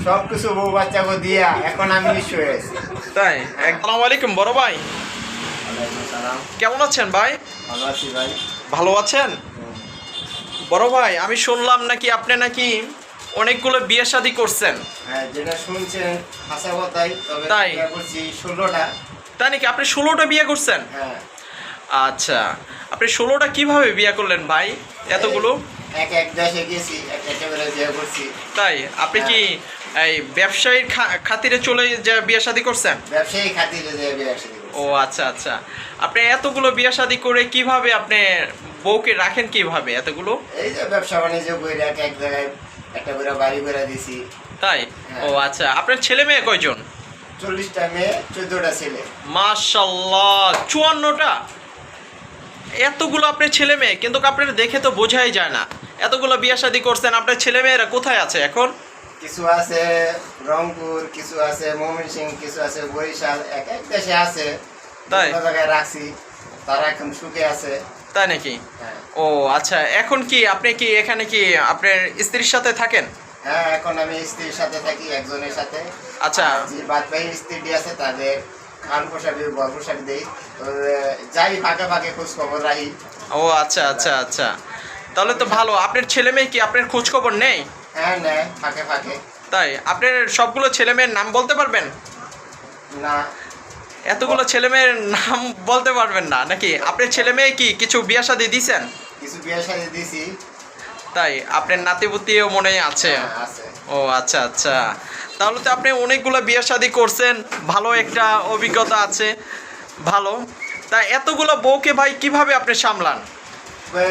সবকিছু বউ বাচ্চাকে দিয়া এখন আমি নিঃস্ব হয়ে আছি। তাই? আসসালামু আলাইকুম বড় ভাই, ওয়ালাইকুম সালাম। কেমন আছেন ভাই? ভালো আছি ভাই। ভালো আছেন? বড় ভাই, আমি শুনলাম নাকি আপনি নাকি অনেকগুলো বিয়ে শাদী করছেন। হ্যাঁ, যেটা শুনছেন হাসা কথাই, তবে তাই? বিয়ে করছি 16টা। তাই নাকি? আপনি 16টা বিয়ে করছেন? হ্যাঁ, আচ্ছা, আপনি 16টা কিভাবে বিয়ে করলেন ভাই এতগুলো? এক এক দেশে গেছি, এক একটা করে বিয়ে করছি। তাই? আপনি কি এই ব্যবসায়ীর খাতিরে চলে যে বিয়ে শাদী করছেন? ব্যবসায়ী খাতিরে যে বিয়ে একসাথে করছি। ও আচ্ছা আচ্ছা, আপনি এতগুলো বিয়ে শাদী করে কিভাবে আপনি বউকে রাখেন কিভাবে এতগুলো? এই যে ব্যবসা বাণিজ্য করে এক এক জায়গায় একটা করে বাড়ি করে দিছি। তাই? ও আচ্ছা, আপনার ছেলে মেয়ে কয়জন? 40টা মেয়ে, 14টা ছেলে। মাশাআল্লাহ, 54টা! এতগুলো আপনার ছেলে মেয়ে, কিন্তু আপনার দেখে তো বোঝাই যায় না এতগুলো বিয়ে শাদী করছেন। আপনার ছেলে মেয়েরা কোথায় আছে এখন? কিছু আছে রংপুর, কিছু আছে ময়মনসিংহ, কিছু আছে বরিশাল, এক এক দেশে আছে। তাই? বিভিন্ন জায়গায় রাখছি, তারা এখন সুখে আছে। তাই নাকি? হ্যাঁ, ও আচ্ছা, এখন কি আপনি কি এখানে কি আপনার স্ত্রীর সাথে থাকেন? হ্যাঁ, এখন আমি স্ত্রীর সাথে থাকি, একজনের সাথে। আচ্ছা। আর যে বাদ বাকি স্ত্রী আছে তাদের খান পোশাক, বর পোশাক দিই। তো যাই ফাঁকে ফাঁকে খোঁজ খবর রাখি। ও আচ্ছা আচ্ছা আচ্ছা, তাহলে তো ভালো। আপনার ছেলে মেয়ে কি আপনার খোঁজ খবর নেই? হ্যাঁ, নেয় ফাঁকে ফাঁকে। তাই? আপনার সবগুলো ছেলে মেয়ের নাম বলতে পারবেন? না, এতগুলো ছেলে মেয়ের নাম বলতে পারবেন না নাকি? আপনার ছেলে মেয়ে কি কিছু বিয়ে শাদী দিয়েছেন? কিছু বিয়ের সাথে দিছি। তাই? আপনার নাতিপুতিও মনে আছে? হ্যাঁ, আছে। ও আচ্ছা আচ্ছা, তাহলে তো আপনি অনেকগুলো বিয়ে শাদী করছেন, ভালো একটা অভিজ্ঞতা আছে। ভালো। তা এতগুলো বউকে ভাই কিভাবে আপনি সামলান? তবে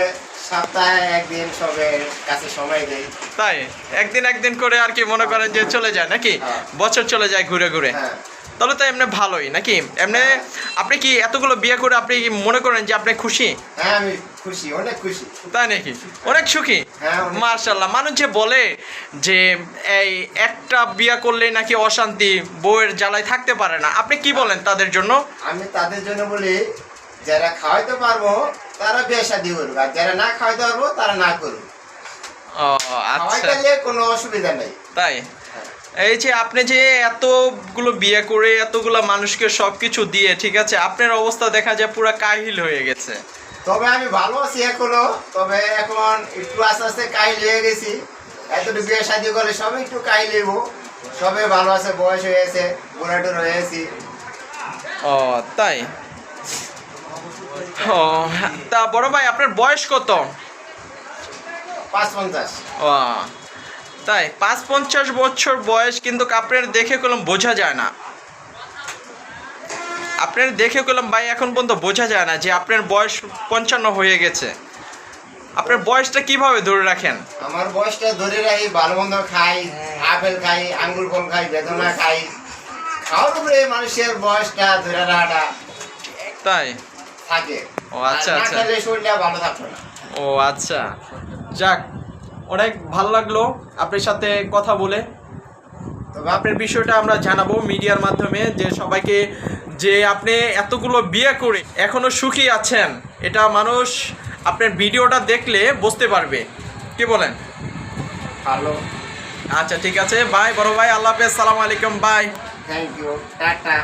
সপ্তাহে একদিন সবের কাছে সময় দেই। তাই? একদিন একদিন করে আর কি মনে করেন যে চলে যায় নাকি? হ্যাঁ। বছর চলে যায় ঘুরে ঘুরে। হ্যাঁ, তাহলে তো এমনি ভালোই নাকি? এমনি আপনি কি এতগুলো বিয়ে করে আপনি কি মনে করেন যে আপনি খুশি? হ্যাঁ, আমি খুশি, অনেক খুশি। তাই নাকি? অনেক সুখী? হ্যাঁ, অনেক। মাশাআল্লাহ। মানুষ যে বলে যে এই একটা বিয়ে করলেই নাকি অশান্তি, বউয়ের জ্বালায় থাকতে পারে না, আপনি কি বলেন তাদের জন্য? আমি তাদের জন্য বলি, যারা খাওয়াইতে পারবো তারা বিয়ে শাদী করুক, আর যারা না খাওয়াইতে পারবো তারা না করুক। ও আচ্ছা, খাওয়াইতে গেলে কোনো অসুবিধা নেই। তাই? এই যে আপনি যে এতগুলো বিয়ে করে এতগুলো মানুষকে সব কিছু দিয়ে, ঠিক আছে, আপনার অবস্থা দেখা যায় পুরো কাহিল হয়ে গেছে। তবে আমি ভালো আছি এখনো, তবে এখন একটু আস্তে আস্তে কাহিল হয়ে গেছি। এতটুকু বিয়ে শাদী করে সবাই একটু কাহিল হইব। সবে ভালো আছে, বয়স হয়েছে, বুড়াটুর হয়েছি। ও তাই? ও, তা বড় ভাই আপনার বয়স কত? 55। ও তাই? 55 বছর বয়স, কিন্তু আপনার দেখে কলম বোঝা যায় না। আপনার দেখে কলম ভাই এখন পর্যন্ত বোঝা যায় না যে আপনার বয়স 55 হয়ে গেছে। আপনার বয়সটা কিভাবে ধরে রাখেন? আমার বয়সটা ধরে রাখি, ভালো মন্দ খাই, আপেল খাই, আঙ্গুর ফল খাই, বেদনা খাই। খাওয়ার উপরে মানুষের বয়সটা ধরে রাখাটা তাই? থাকে। ও আচ্ছা আর না আচ্ছা। খেলে শরীরটা ভালো থাকতো না। ও আচ্ছা, যাক, অনেক ভালো লাগলো আপনার সাথে কথা বলে। তবে আপনার বিষয়টা আমরা জানাবো মিডিয়ার মাধ্যমে, যে সবাইকে, যে আপনি এতগুলো বিয়ে করে এখনো সুখী আছেন, এটা মানুষ আপনার ভিডিওটা দেখলে বুঝতে পারবে। কি বলেন? ভালো। আচ্ছা ঠিক আছে, বাই বড় ভাই, আল্লাহ হাফেজ, সালাম আলাইকুম, বাই। Thank you, tata.